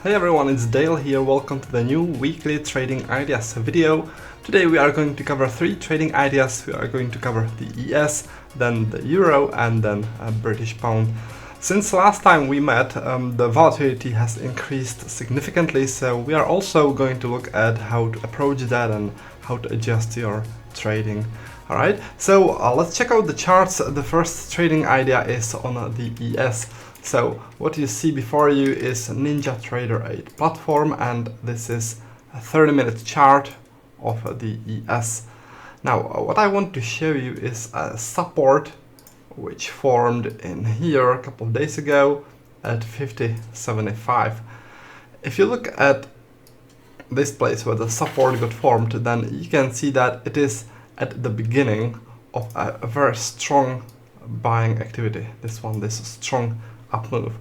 Hey everyone, it's Dale here. Welcome to the new weekly trading ideas video. Today we are going to cover 3 trading ideas. We are going to cover the ES, then the Euro, and then British Pound. Since last time we met, the volatility has increased significantly, so we are also going to look at how to approach that and how to adjust your trading. Alright, so let's check out the charts. The first trading idea is on the ES. So what you see before you is NinjaTrader 8 platform, and this is a 30-minute chart of the ES. Now what I want to show you is a support which formed in here a couple of days ago at 50.75. If you look at this place where the support got formed, then you can see that it is at the beginning of a very strong buying activity. This strong up move.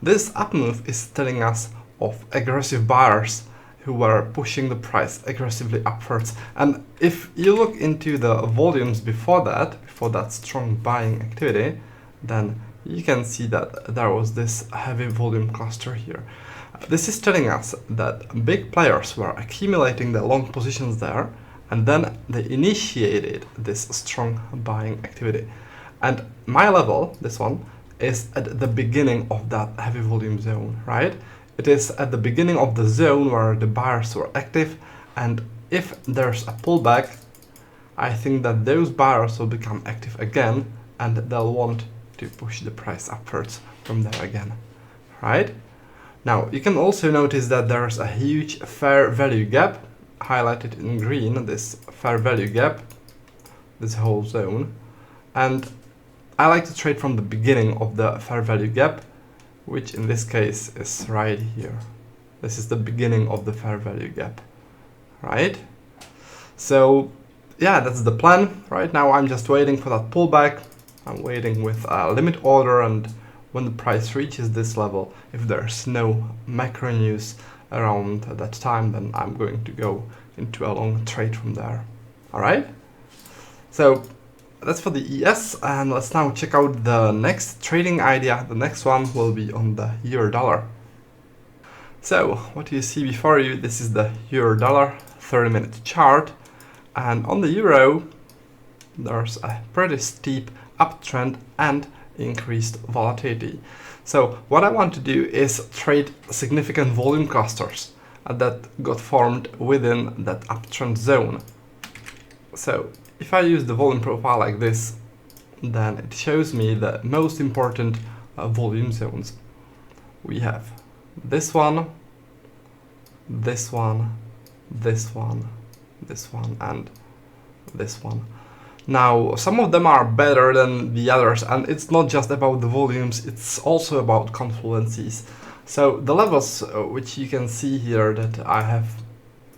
This up move is telling us of aggressive buyers who were pushing the price aggressively upwards. And if you look into the volumes before that strong buying activity, then you can see that there was this heavy volume cluster here. This is telling us that big players were accumulating their long positions there, and then they initiated this strong buying activity. And my level, this one, is at the beginning of that heavy volume zone, right? It is at the beginning of the zone where the buyers were active, and if there's a pullback, I think that those buyers will become active again and they'll want to push the price upwards from there again, right? Now you can also notice that there's a huge fair value gap highlighted in green, this fair value gap, this whole zone, and I like to trade from the beginning of the fair value gap, which in this case is right here. This is the beginning of the fair value gap, right? So yeah, that's the plan. Right now I'm just waiting for that pullback. I'm waiting with a limit order, and when the price reaches this level, if there's no macro news around that time, then I'm going to go into a long trade from there. All right? So that's for the ES, and let's now check out the next trading idea. The next one will be on the euro dollar. So what you see before you, this is the euro dollar 30-minute chart, and on the euro there's a pretty steep uptrend and increased volatility. So what I want to do is trade significant volume clusters that got formed within that uptrend zone. So if I use the volume profile like this, then it shows me the most important volume zones. We have this one, this one, this one, this one, and this one. Now, some of them are better than the others, and it's not just about the volumes, it's also about confluences. So the levels which you can see here that I have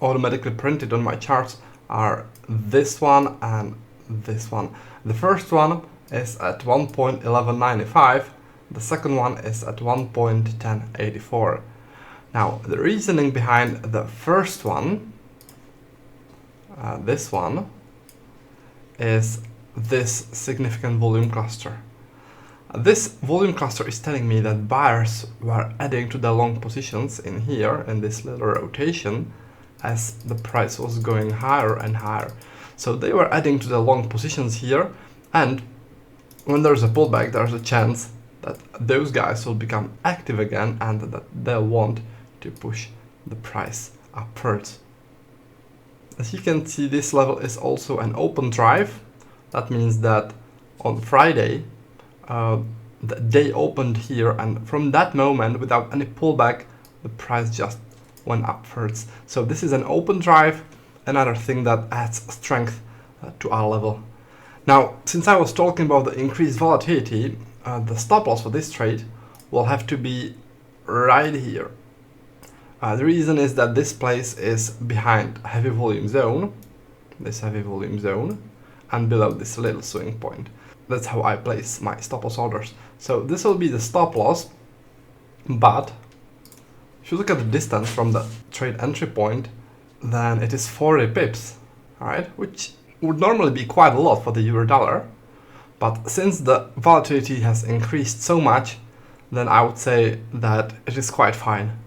automatically printed on my charts are this one and this one. The first one is at 1.1195, the second one is at 1.1084. Now the reasoning behind the first one, this one, is this significant volume cluster. This volume cluster is telling me that buyers were adding to the long positions in here in this little rotation as the price was going higher and higher. So they were adding to the long positions here, and when there's a pullback, there's a chance that those guys will become active again and that they'll want to push the price upwards. As you can see, this level is also an open drive. That means that on Friday, the day opened here, and from that moment, without any pullback, the price just went upwards. So this is an open drive, another thing that adds strength to our level. Now, since I was talking about the increased volatility, the stop loss for this trade will have to be right here. The reason is that this place is behind a heavy volume zone, this heavy volume zone, and below this little swing point. That's how I place my stop loss orders. So this will be the stop loss, but if you look at the distance from the trade entry point, then it is 40 pips, alright, which would normally be quite a lot for the euro dollar, but since the volatility has increased so much, then I would say that it is quite fine.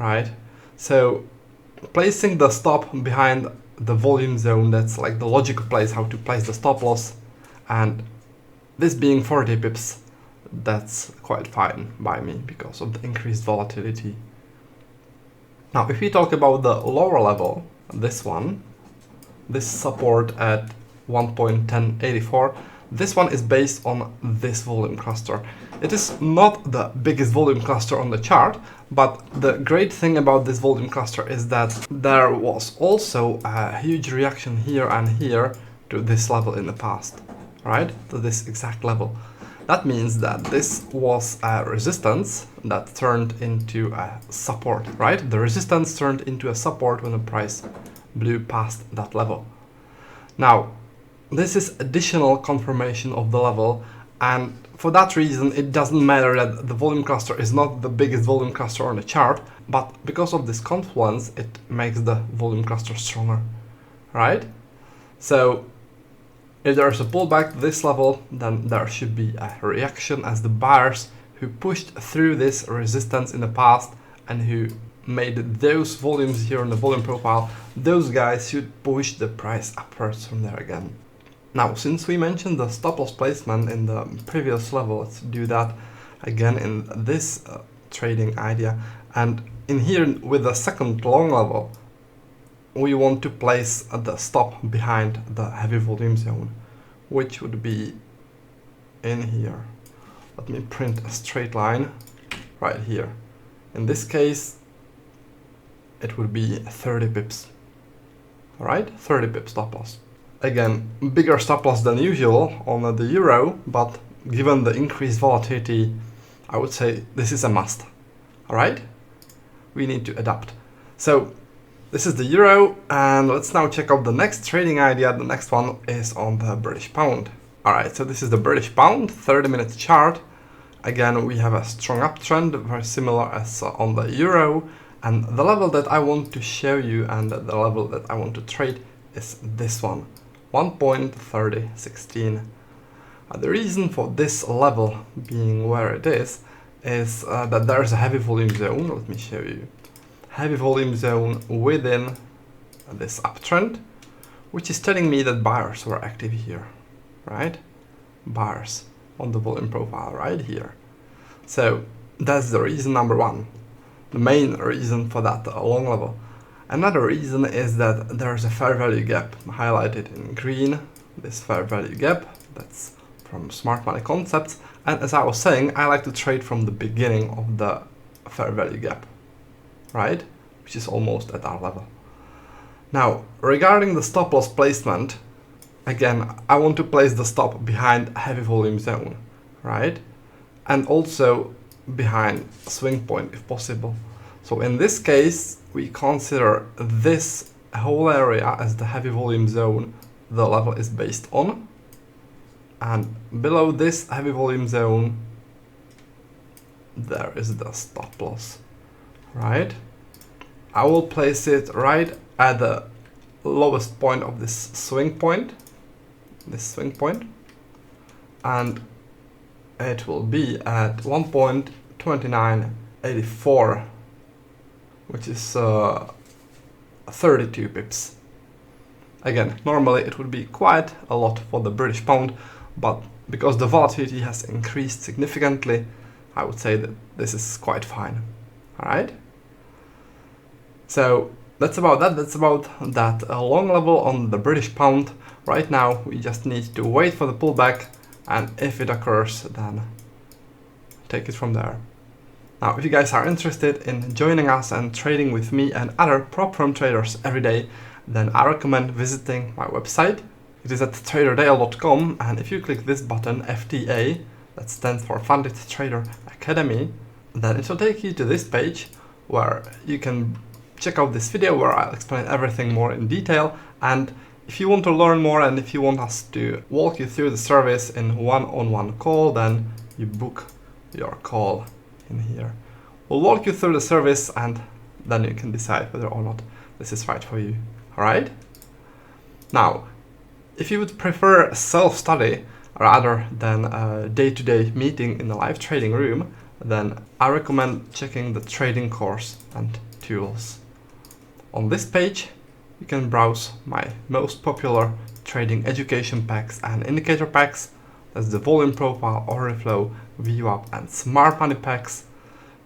right? So placing the stop behind the volume zone, that's like the logical place how to place the stop loss, and this being 40 pips, that's quite fine by me because of the increased volatility. Now if we talk about the lower level, this one, this support at 1.1084, this one is based on this volume cluster. It is not the biggest volume cluster on the chart, but the great thing about this volume cluster is that there was also a huge reaction here and here to this level in the past, right? To this exact level. That means that this was a resistance that turned into a support, right? The resistance turned into a support when the price blew past that level. Now, this is additional confirmation of the level, and for that reason it doesn't matter that the volume cluster is not the biggest volume cluster on the chart, but because of this confluence it makes the volume cluster stronger, right? So if there is a pullback to this level, then there should be a reaction as the buyers who pushed through this resistance in the past and who made those volumes here on the volume profile, those guys should push the price upwards from there again. Now, since we mentioned the stop loss placement in the previous level, let's do that again in this trading idea. And in here with the second long level, we want to place the stop behind the heavy volume zone, which would be in here. Let me print a straight line right here. In this case, it would be 30 pips. All right, 30 pips stop loss. Again, bigger stop loss than usual on the euro, but given the increased volatility, I would say this is a must. All right, we need to adapt. So this is the euro, and let's now check out the next trading idea. The next one is on the British pound. All right, so this is the British pound 30-minute chart. Again, we have a strong uptrend, very similar as on the euro. And the level that I want to show you and the level that I want to trade is this one, 1.3016. The reason for this level being where it is that there is a heavy volume zone. Let me show you. Heavy volume zone within this uptrend, which is telling me that buyers were active here, right? Buyers on the volume profile right here. So that's the reason number one. The main reason for that long level. Another reason is that there's a fair value gap highlighted in green, this fair value gap, that's from Smart Money Concepts. And as I was saying, I like to trade from the beginning of the fair value gap, right? Which is almost at our level. Now, regarding the stop loss placement, again, I want to place the stop behind heavy volume zone, right? And also behind swing point if possible. So in this case, we consider this whole area as the heavy volume zone the level is based on, and below this heavy volume zone there is the stop loss, right? I will place it right at the lowest point of this swing point, and it will be at 1.2984, which is 32 pips. Again, normally it would be quite a lot for the British pound, but because the volatility has increased significantly, I would say that this is quite fine. All right. So that's about that. That's about that long level on the British pound. Right now, we just need to wait for the pullback, and if it occurs, then take it from there. Now, if you guys are interested in joining us and trading with me and other prop firm traders every day, then I recommend visiting my website. It is at traderdale.com, and if you click this button, FTA, that stands for Funded Trader Academy, then it will take you to this page where you can check out this video where I'll explain everything more in detail. And if you want to learn more and if you want us to walk you through the service in one-on-one call, then you book your call in here. We'll walk you through the service and then you can decide whether or not this is right for you. All right? Now, if you would prefer self-study rather than a day-to-day meeting in the live trading room, then I recommend checking the trading course, and tools. On this page, you can browse my most popular trading education packs and indicator packs. That's the volume profile, order flow, VWAP and smart money packs.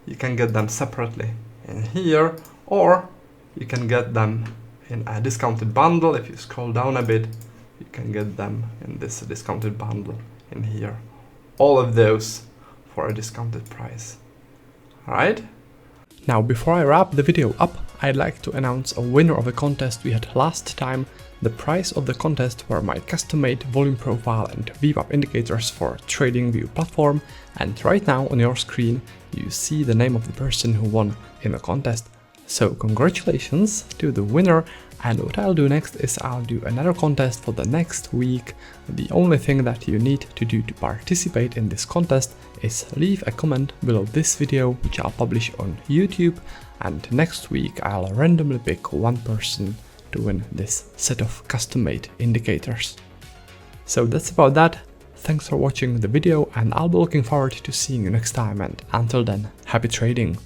You can get them separately in here, or you can get them in a discounted bundle. If you scroll down a bit, you can get them in this discounted bundle in here. All of those for a discounted price. Alright? Now, before I wrap the video up, I'd like to announce a winner of a contest we had last time. The prize of the contest were my custom-made volume profile and VWAP indicators for TradingView platform, and right now on your screen you see the name of the person who won in the contest. So congratulations to the winner, and what I'll do next is I'll do another contest for the next week. The only thing that you need to do to participate in this contest is leave a comment below this video, which I'll publish on YouTube, and next week I'll randomly pick one person to win this set of custom-made indicators. So that's about that. Thanks for watching the video, and I'll be looking forward to seeing you next time, and until then, happy trading!